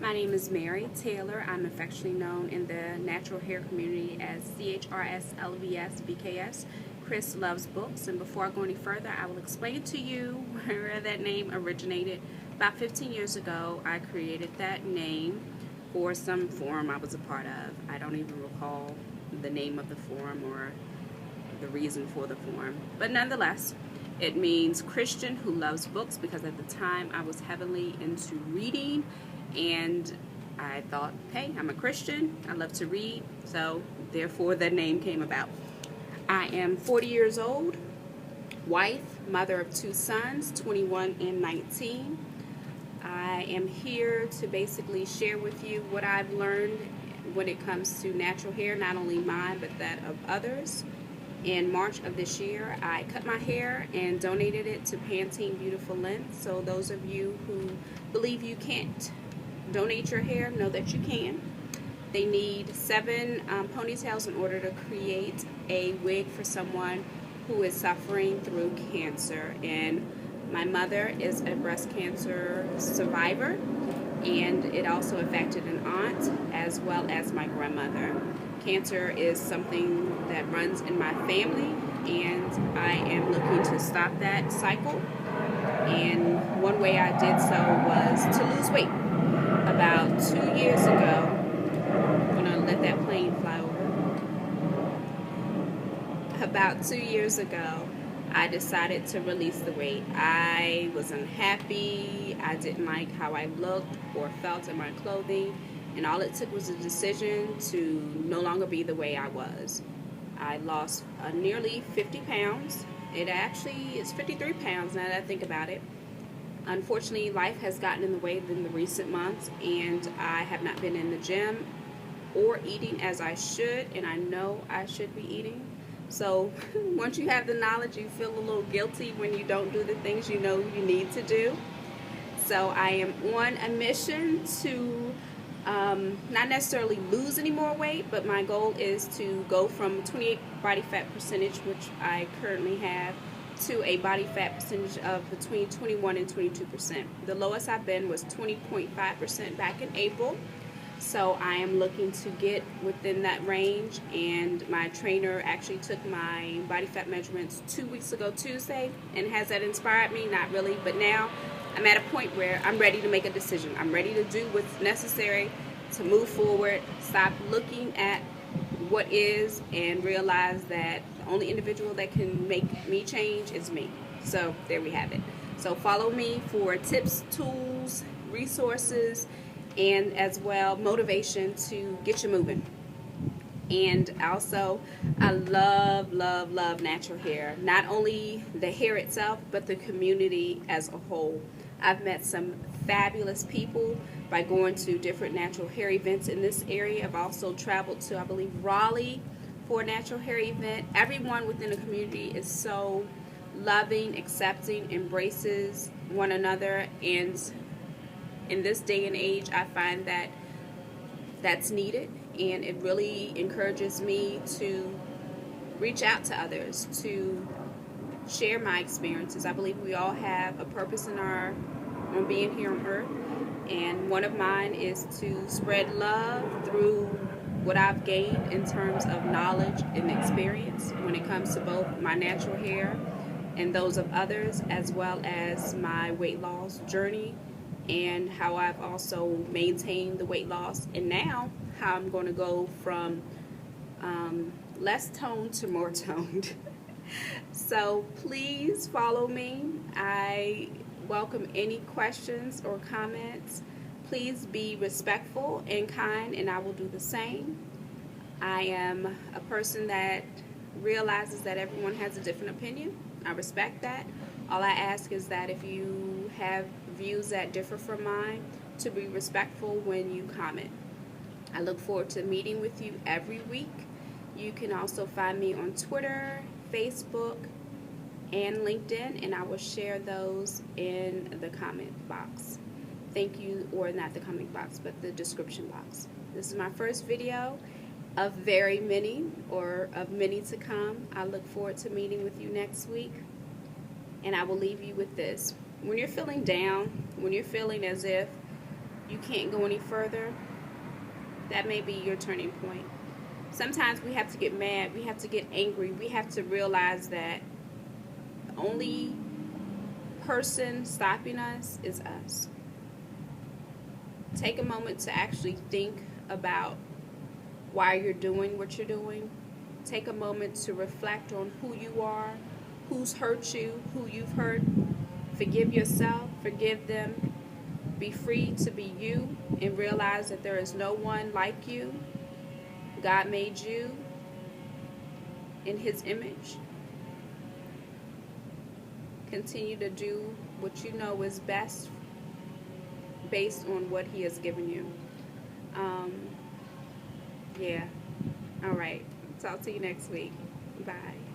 My name is Mary Taylor. I'm affectionately known in the natural hair community as CHRSLVS Chris Loves Books. And before I go any further, I will explain to you where that name originated. About 15 years ago, I created that name for some forum I was a part of. I don't even recall the name of the forum or the reason for the forum. But nonetheless, it means Christian who loves books, because at the time I was heavily into reading, and I thought, hey, I'm a Christian, I love to read, so therefore the name came about. I am 40 years old, wife, mother of 2 sons, 21 and 19. I am here to basically share with you what I've learned when it comes to natural hair, not only mine but that of others. In March of this year, I cut my hair and donated it to Pantene Beautiful Length. So those of you who believe you can't donate your hair, know that you can. They need 7 ponytails in order to create a wig for someone who is suffering through cancer. And my mother is a breast cancer survivor, and it also affected an aunt as well as my grandmother. Cancer is something that runs in my family, and I am looking to stop that cycle. And one way I did so was to lose weight. About 2 years ago, I'm going to let that plane fly over. About 2 years ago, I decided to release the weight. I was unhappy. I didn't like how I looked or felt in my clothing. And all it took was a decision to no longer be the way I was. I lost nearly 50 pounds. It actually is 53 pounds now that I think about it. Unfortunately, life has gotten in the way in the recent months, and I have not been in the gym or eating as I should, and I know I should be eating. So once you have the knowledge, you feel a little guilty when you don't do the things you know you need to do. So I am on a mission to not necessarily lose any more weight, but my goal is to go from 28 body fat percentage, which I currently have, to a body fat percentage of between 21 and 22%. The lowest I've been was 20.5% back in April. So I am looking to get within that range, and my trainer actually took my body fat measurements 2 weeks ago Tuesday. And has that inspired me? Not really, but now I'm at a point where I'm ready to make a decision. I'm ready to do what's necessary to move forward, stop looking at what is, and realize that the only individual that can make me change is me. So there we have it. So follow me for tips, tools, resources, and as well motivation to get you moving. And also, I love natural hair. Not only the hair itself, but the community as a whole. I've met some fabulous people by going to different natural hair events in this area. I've also traveled to, I believe, Raleigh for a natural hair event. Everyone within the community is so loving, accepting, embraces one another, and in this day and age, I find that that's needed, and it really encourages me to reach out to others, to share my experiences. I believe we all have a purpose on being here on earth, and one of mine is to spread love through what I've gained in terms of knowledge and experience when it comes to both my natural hair and those of others, as well as my weight loss journey, and how I've also maintained the weight loss, and now how I'm going to go from less toned to more toned. So please follow me. I welcome any questions or comments. Please be respectful and kind, and I will do the same. I am a person that realizes that everyone has a different opinion. I respect that. All I ask is that if you have views that differ from mine, to be respectful when you comment. I look forward to meeting with you every week. You can also find me on Twitter, Facebook, and LinkedIn, and I will share those in the comment box. Thank you, or not the comment box, but the description box. This is my first video of very many, or of many to come. I look forward to meeting with you next week, and I will leave you with this. When you're feeling down, when you're feeling as if you can't go any further, that may be your turning point. Sometimes we have to get mad, we have to get angry, we have to realize that the only person stopping us is us. Take a moment to actually think about why you're doing what you're doing. Take a moment to reflect on who you are, who's hurt you, who you've hurt. Forgive yourself, forgive them. Be free to be you and realize that there is no one like you. God made you in His image. Continue to do what you know is best based on what He has given you. Um, yeah. All right. Talk to you next week. Bye.